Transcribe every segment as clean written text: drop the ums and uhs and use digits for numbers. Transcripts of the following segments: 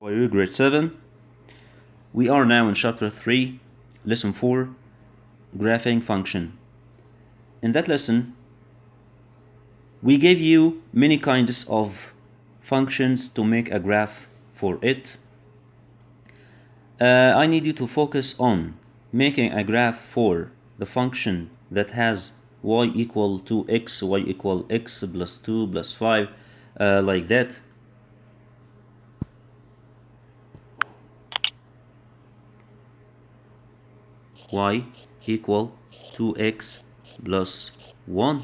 For you, grade 7, we are now in chapter 3, lesson 4, graphing function. In that lesson, we gave you many kinds of functions to make a graph for it. I need you to focus on making a graph for the function that has y equal to x, y equal x plus 2 plus 5, like that. Y equal 2x plus 1.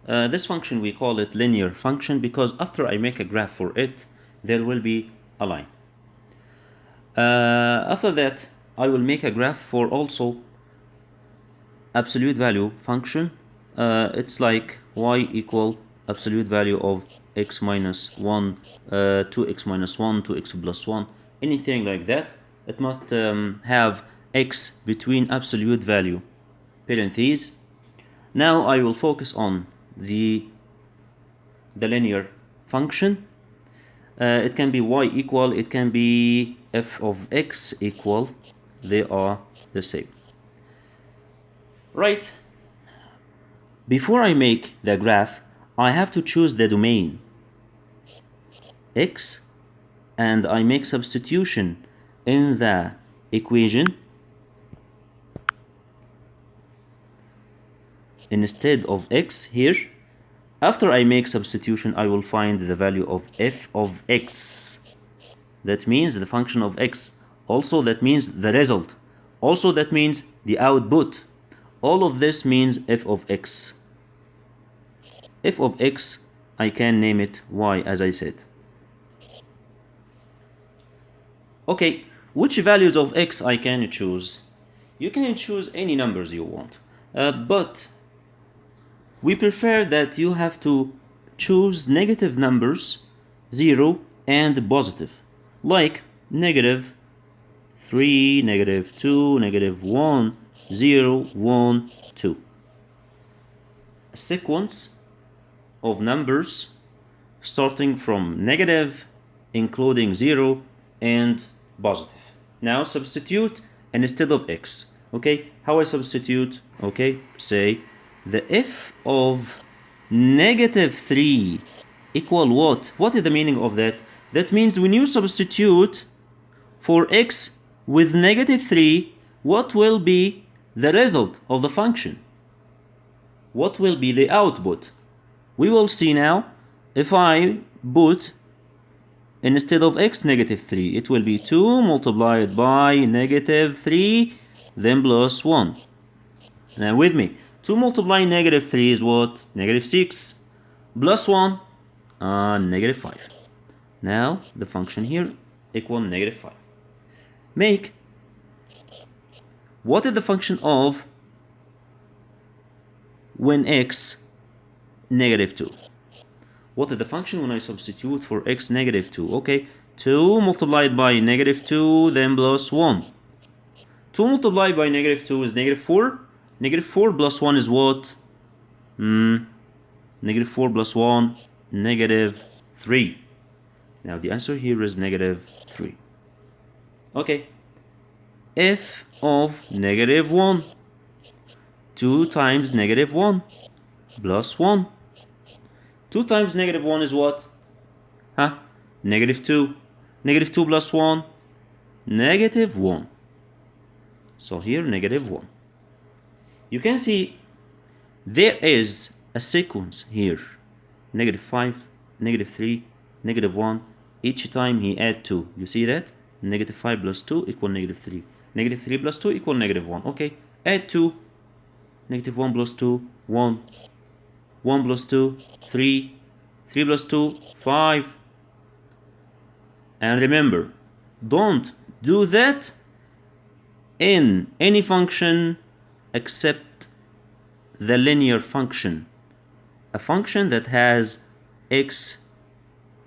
This function, we call it linear function because after I make a graph for it, there will be a line. After that, I will make a graph for also absolute value function. It's like y equal absolute value of x minus 1, 2x minus 1, 2x plus 1, anything like that. It must have x between absolute value parentheses. Now I will focus on the linear function. It can be y equal, it can be f of x equal, they are the same. Right. Before I make the graph, I have to choose the domain x, and I make substitution in the equation. Instead of x here, after I make substitution, I will find the value of f of x. That means the function of x. Also, that means the result. Also, that means the output. All of this means f of x. F of x, I can name it y, as I said. Okay, which values of x I can choose? You can choose any numbers you want, but we prefer that you have to choose negative numbers, 0 and positive, like negative 3, negative 2, negative 1, 0, 1, 2. A sequence of numbers starting from negative, including 0 and positive. Now substitute instead of x. Okay, how I substitute? Okay, say the f of negative 3 equal what? What is the meaning of that? That means when you substitute for x with negative 3, what will be the result of the function? What will be the output? We will see now. If I put instead of x negative 3, it will be 2 multiplied by negative 3, then plus 1. Now with me, 2 multiplied negative 3 is what? Negative 6 plus 1, negative 5. Now the function here equal negative 5. Make what is the function of when x negative 2? What is the function when I substitute for x negative 2? Okay, 2 multiplied by negative 2, then plus 1. 2 multiplied by negative 2 is negative 4. Negative 4 plus 1 is what? Negative 4 plus 1, negative 3. Now the answer here is negative 3. Okay. F of negative 1. 2 times negative 1 plus 1. 2 times negative 1 is what? Negative 2. Negative 2 plus 1, negative 1. So here, negative 1. You can see there is a sequence here. Negative 5, negative 3, negative 1. Each time he add 2. You see that? Negative 5 plus 2 equal negative 3. Negative 3 plus 2 equal negative 1. Okay, add 2. Negative 1 plus 2, 1. 1 plus 2, 3. 3 plus 2, 5. And remember, don't do that in any function except the linear function. A function that has x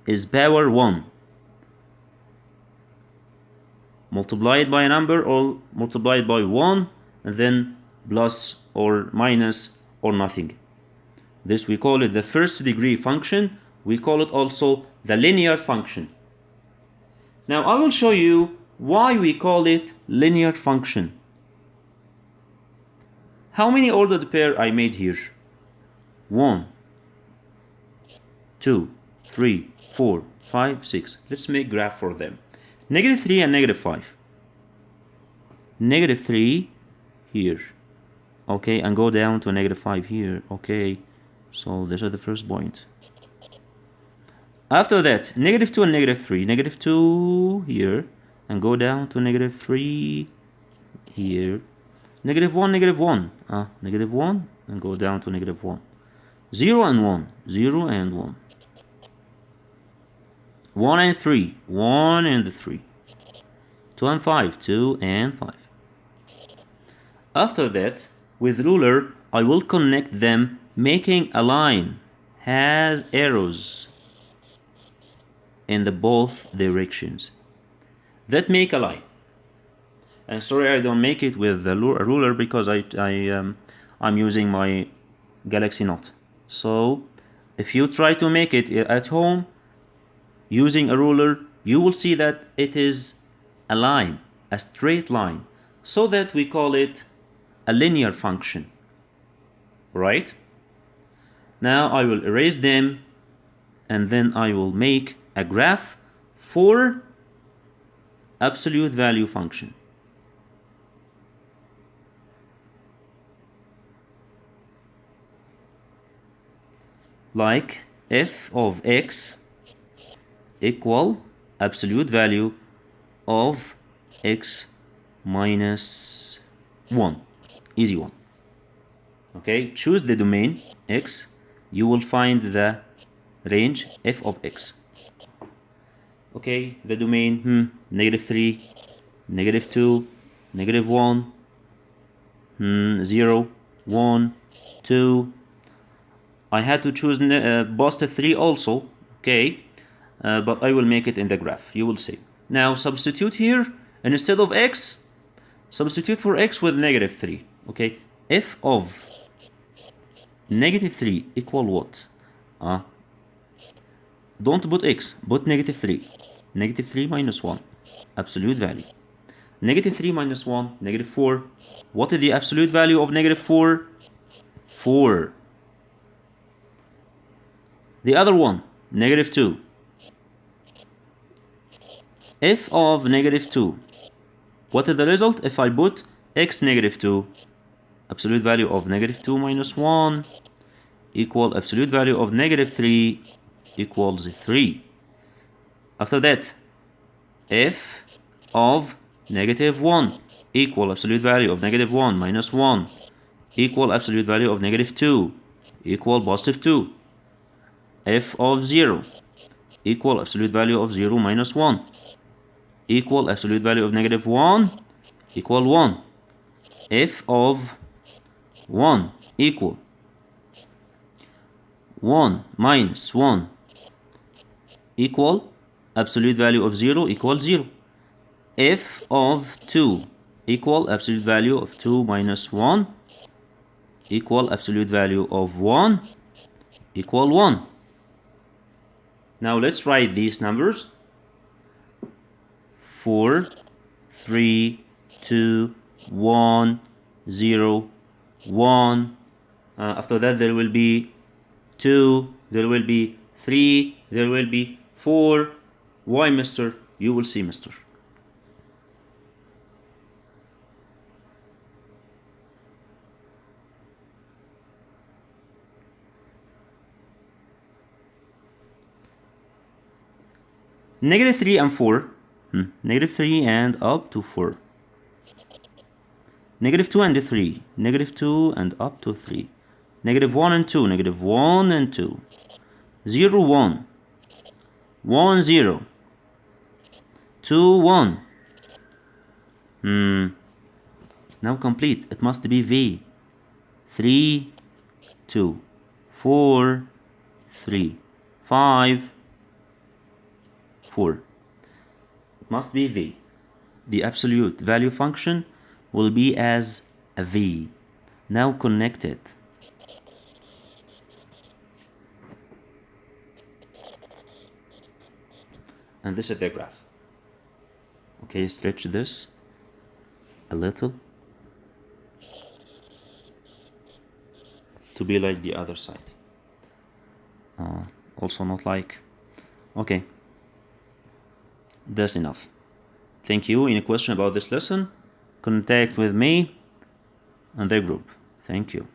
is power 1. Multiplied by a number or multiplied by 1, and then plus or minus or nothing. This we call it the first degree function. We call it also the linear function. Now I will show you why we call it linear function. How many ordered pair I made here? 1, 2, 3, 4, 5, 6. Let's make graph for them. -3 and -5. -3 here. Okay, and go down to -5 here. Okay, so this is the first point. After that, -2 and -3. -2 here, and go down to -3 here. -1, -1. -1, and go down to -1. 0 and 1. 0 and 1. 1 and 3. 1 and 3. 2 and 5. 2 and 5. After that, with ruler, I will connect them, making a line has arrows in the both directions that make a line. And sorry, I don't make it with the ruler because I'm using my Galaxy Note. So if you try to make it at home using a ruler, you will see that it is a line, a straight line, so that we call it a linear function, right? Now I will erase them, and then I will make a graph for absolute value function. Like f of x equal absolute value of x minus 1. Easy one. Okay, choose the domain x. You will find the range f of x. Okay, the domain -3, -2, -1, 0, 1, 2. I had to choose positive 3 also. Okay, but I will make it in the graph. You will see. Now substitute here, and instead of x, substitute for x with -3. Okay, f of -3 equal what? Don't put x, put -3. -3 minus 1, absolute value. -3 minus 1, -4. What is the absolute value of -4? 4. The other one, -2. F of -2. What is the result if I put x -2? Absolute value of -2 minus 1 equal absolute value of -3 equals 3. After that, f of -1 equal absolute value of -1 minus 1 equal absolute value of -2 equal positive 2. F of 0 equal absolute value of 0 minus 1 equal absolute value of -1 equal 1. F of 1 equal 1 minus 1 equal absolute value of 0 equal 0. F of 2 equal absolute value of 2 minus 1 equal absolute value of 1 equal 1. Now let's write these numbers. 4, 3, 2, 1, 0, 1. After that there will be 2, there will be 3, there will be 4. Why, mister? You will see, mister. -3 and 4. -3 and up to 4. -2 and 3. -2 and up to 3. -1 and 2. -1 and 2. 0, 1. 1, 0. 2, 1. Now complete. It must be V. 3, 2. 4, 3. 5, 4. It must be V. The absolute value function will be as a V. Now connect it. And this is the graph. Okay, stretch this a little to be like the other side. Also not like. Okay, that's enough. Thank you. Any question about this lesson? Contact with me and the group. Thank you.